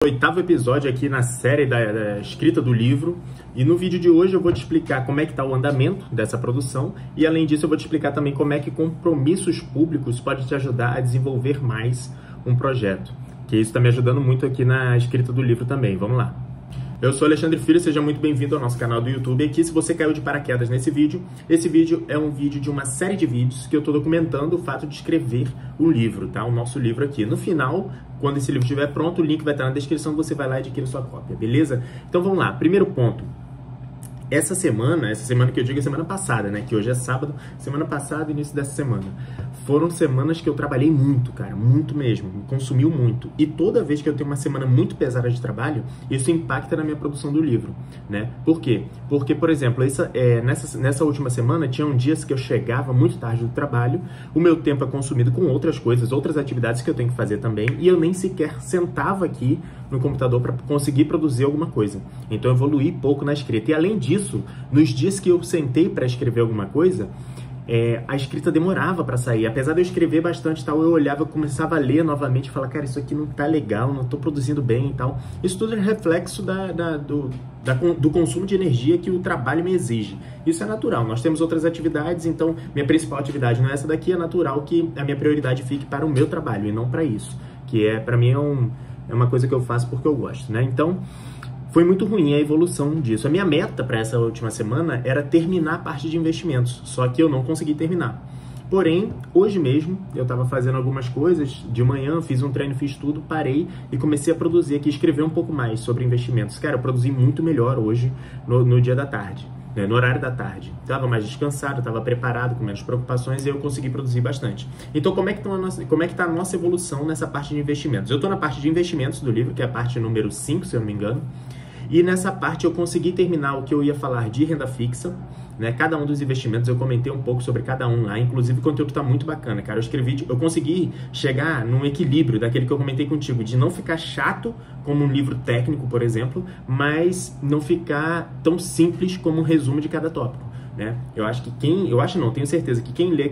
Oitavo episódio aqui na série da escrita do livro, e no vídeo de hoje eu vou te explicar como é que está o andamento dessa produção e além disso eu vou te explicar também como é que compromissos públicos podem te ajudar a desenvolver mais um projeto, que isso está me ajudando muito aqui na escrita do livro também. Vamos lá. Eu sou Alexandre Filho, seja muito bem-vindo ao nosso canal do YouTube. Aqui, se você caiu de paraquedas nesse vídeo, esse vídeo é um vídeo de uma série de vídeos que eu estou documentando o fato de escrever o livro, tá? O nosso livro aqui. No final, quando esse livro estiver pronto, o link vai estar na descrição, você vai lá e adquire sua cópia, beleza? Então vamos lá, primeiro ponto. Essa semana que eu digo é semana passada, né? Que hoje é sábado, semana passada, início dessa semana. Foram semanas que eu trabalhei muito, cara, muito mesmo, me consumiu muito. E toda vez que eu tenho uma semana muito pesada de trabalho, isso impacta na minha produção do livro, né? Por quê? Porque, por exemplo, nessa última semana, tinham dias que eu chegava muito tarde do trabalho, o meu tempo é consumido com outras coisas, outras atividades que eu tenho que fazer também, e eu nem sequer sentava aqui no computador para conseguir produzir alguma coisa. Então eu evoluí pouco na escrita. E além disso, nos dias que eu sentei para escrever alguma coisa, a escrita demorava para sair. Apesar de eu escrever bastante e tal, eu olhava, começava a ler novamente e falava, cara, isso aqui não tá legal, não tô produzindo bem e tal. Isso tudo é reflexo do consumo de energia que o trabalho me exige. Isso é natural. Nós temos outras atividades, então minha principal atividade não é essa daqui, é natural que a minha prioridade fique para o meu trabalho e não para isso. Que para mim é uma coisa que eu faço porque eu gosto, né? Então, foi muito ruim a evolução disso. A minha meta para essa última semana era terminar a parte de investimentos, só que eu não consegui terminar. Porém, hoje mesmo, eu estava fazendo algumas coisas, de manhã fiz um treino, fiz tudo, parei e comecei a produzir aqui, escrever um pouco mais sobre investimentos. Cara, eu produzi muito melhor hoje, no dia da tarde, né, no horário da tarde. Estava mais descansado, estava preparado, com menos preocupações e eu consegui produzir bastante. Então, como é que tá a nossa evolução nessa parte de investimentos? Eu estou na parte de investimentos do livro, que é a parte número 5, se eu não me engano. E nessa parte eu consegui terminar o que eu ia falar de renda fixa, né? Cada um dos investimentos eu comentei um pouco sobre cada um lá, inclusive o conteúdo tá muito bacana, cara. Eu consegui chegar num equilíbrio daquele que eu comentei contigo, de não ficar chato como um livro técnico, por exemplo, mas não ficar tão simples como um resumo de cada tópico, né? Tenho certeza que quem lê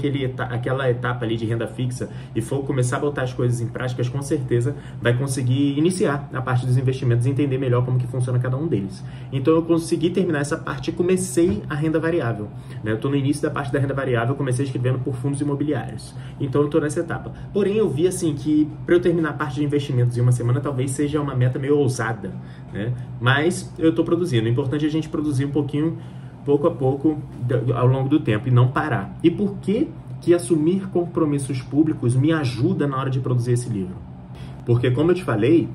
aquela etapa ali de renda fixa e for começar a botar as coisas em práticas, com certeza vai conseguir iniciar a parte dos investimentos e entender melhor como que funciona cada um deles. Então eu consegui terminar essa parte e comecei a renda variável, né? Eu estou no início da parte da renda variável, comecei escrevendo por fundos imobiliários. Então eu estou nessa etapa. Porém eu vi assim que para eu terminar a parte de investimentos em uma semana talvez seja uma meta meio ousada, né? Mas eu estou produzindo. O importante é a gente produzir um pouquinho, pouco a pouco, ao longo do tempo, e não parar. E por que assumir compromissos públicos me ajuda na hora de produzir esse livro? Porque, como eu te falei,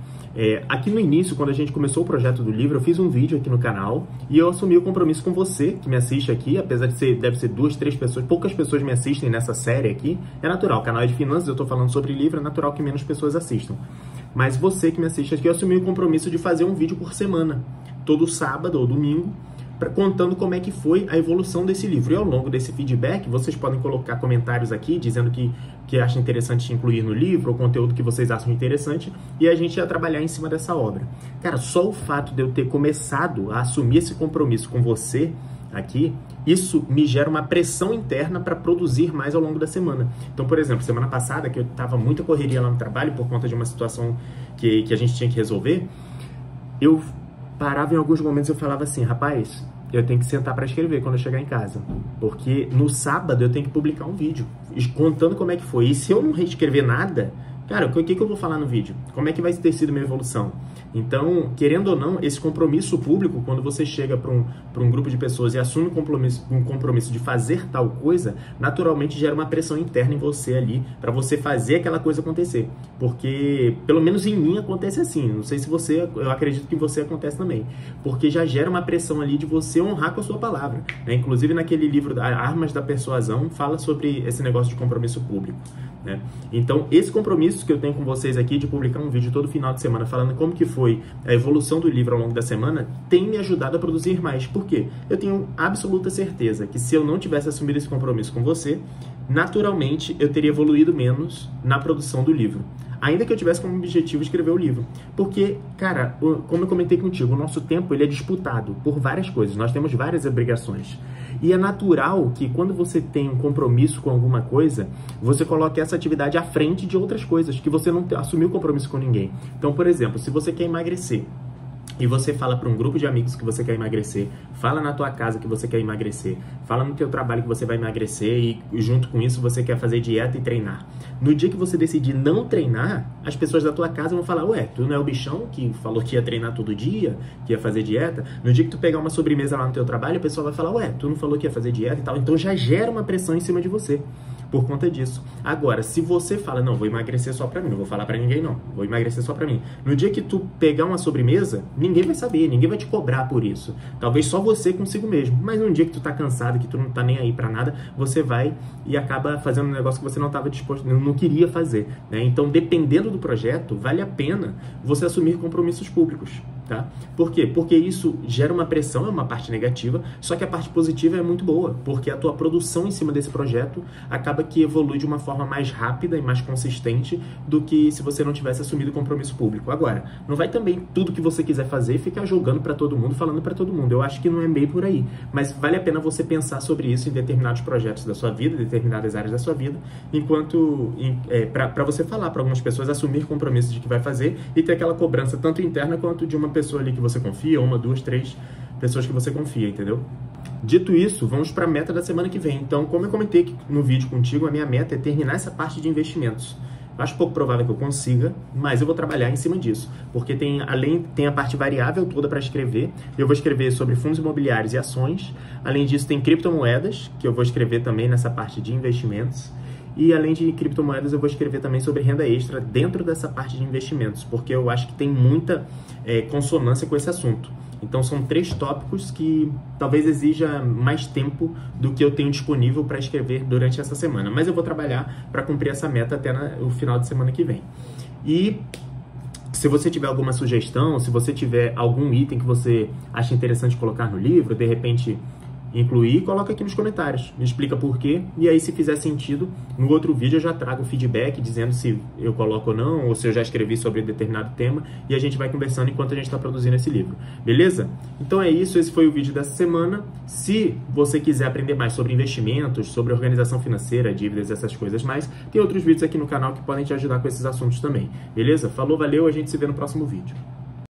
aqui no início, quando a gente começou o projeto do livro, eu fiz um vídeo aqui no canal e eu assumi o compromisso com você, que me assiste aqui, apesar de deve ser 2, 3 pessoas, poucas pessoas me assistem nessa série aqui. É natural, o canal é de finanças, eu estou falando sobre livro, é natural que menos pessoas assistam. Mas você que me assiste aqui, eu assumi o compromisso de fazer um vídeo por semana, todo sábado ou domingo, contando como é que foi a evolução desse livro. E ao longo desse feedback, vocês podem colocar comentários aqui, dizendo que acham interessante incluir no livro, ou conteúdo que vocês acham interessante, e a gente ia trabalhar em cima dessa obra. Cara, só o fato de eu ter começado a assumir esse compromisso com você aqui, isso me gera uma pressão interna para produzir mais ao longo da semana. Então, por exemplo, semana passada, que eu tava muita correria lá no trabalho, por conta de uma situação que a gente tinha que resolver, eu parava em alguns momentos e eu falava assim, rapaz, eu tenho que sentar para escrever quando eu chegar em casa, porque no sábado eu tenho que publicar um vídeo contando como é que foi. E se eu não reescrever nada, cara, o que eu vou falar no vídeo? Como é que vai ter sido minha evolução? Então, querendo ou não, esse compromisso público, quando você chega para um grupo de pessoas e assume um compromisso de fazer tal coisa, naturalmente gera uma pressão interna em você ali, para você fazer aquela coisa acontecer. Porque, pelo menos em mim, acontece assim. Não sei se eu acredito que em você acontece também. Porque já gera uma pressão ali de você honrar com a sua palavra, né? Inclusive, naquele livro, Armas da Persuasão, fala sobre esse negócio de compromisso público, né? Então, esse compromisso que eu tenho com vocês aqui de publicar um vídeo todo final de semana falando como que foi a evolução do livro ao longo da semana, tem me ajudado a produzir mais. Por quê? Eu tenho absoluta certeza que se eu não tivesse assumido esse compromisso com você, naturalmente eu teria evoluído menos na produção do livro. Ainda que eu tivesse como objetivo escrever o livro. Porque, cara, como eu comentei contigo, o nosso tempo ele é disputado por várias coisas. Nós temos várias obrigações. E é natural que quando você tem um compromisso com alguma coisa, você coloque essa atividade à frente de outras coisas, que você não assumiu compromisso com ninguém. Então, por exemplo, se você quer emagrecer, e você fala para um grupo de amigos que você quer emagrecer, fala na tua casa que você quer emagrecer, fala no teu trabalho que você vai emagrecer e junto com isso você quer fazer dieta e treinar. No dia que você decidir não treinar, as pessoas da tua casa vão falar, ué, tu não é o bichão que falou que ia treinar todo dia, que ia fazer dieta? No dia que tu pegar uma sobremesa lá no teu trabalho, a pessoa vai falar, ué, tu não falou que ia fazer dieta e tal? Então já gera uma pressão em cima de você por conta disso. Agora, se você fala, não, vou emagrecer só pra mim, não vou falar pra ninguém não, vou emagrecer só pra mim. No dia que tu pegar uma sobremesa, ninguém vai saber, ninguém vai te cobrar por isso. Talvez só você consigo mesmo. Mas num dia que tu tá cansado, que tu não tá nem aí pra nada, você vai e acaba fazendo um negócio que você não tava disposto, não queria fazer, né? Então, dependendo do projeto, vale a pena você assumir compromissos públicos, tá? Por quê? Porque isso gera uma pressão, é uma parte negativa, só que a parte positiva é muito boa, porque a tua produção em cima desse projeto acaba que evolui de uma forma mais rápida e mais consistente do que se você não tivesse assumido compromisso público. Agora, não vai também tudo que você quiser fazer ficar jogando para todo mundo, falando para todo mundo. Eu acho que não é meio por aí, mas vale a pena você pensar sobre isso em determinados projetos da sua vida, em determinadas áreas da sua vida, enquanto para você falar para algumas pessoas, assumir compromissos de que vai fazer e ter aquela cobrança tanto interna quanto de uma pessoa ali que você confia, uma, duas, três pessoas que você confia, entendeu? Dito isso, vamos para a meta da semana que vem. Então, como eu comentei aqui no vídeo contigo, a minha meta é terminar essa parte de investimentos. Acho pouco provável que eu consiga, mas eu vou trabalhar em cima disso, porque tem a parte variável toda para escrever. Eu vou escrever sobre fundos imobiliários e ações. Além disso, tem criptomoedas, que eu vou escrever também nessa parte de investimentos. E além de criptomoedas, eu vou escrever também sobre renda extra dentro dessa parte de investimentos, porque eu acho que tem muita consonância com esse assunto. Então são 3 tópicos que talvez exija mais tempo do que eu tenho disponível para escrever durante essa semana. Mas eu vou trabalhar para cumprir essa meta até o final de semana que vem. E se você tiver alguma sugestão, se você tiver algum item que você acha interessante colocar no livro, de repente incluir, coloca aqui nos comentários, me explica por quê, e aí se fizer sentido, no outro vídeo eu já trago feedback dizendo se eu coloco ou não, ou se eu já escrevi sobre determinado tema, e a gente vai conversando enquanto a gente está produzindo esse livro, beleza? Então é isso, esse foi o vídeo dessa semana. Se você quiser aprender mais sobre investimentos, sobre organização financeira, dívidas, essas coisas mais, tem outros vídeos aqui no canal que podem te ajudar com esses assuntos também, beleza? Falou, valeu, a gente se vê no próximo vídeo.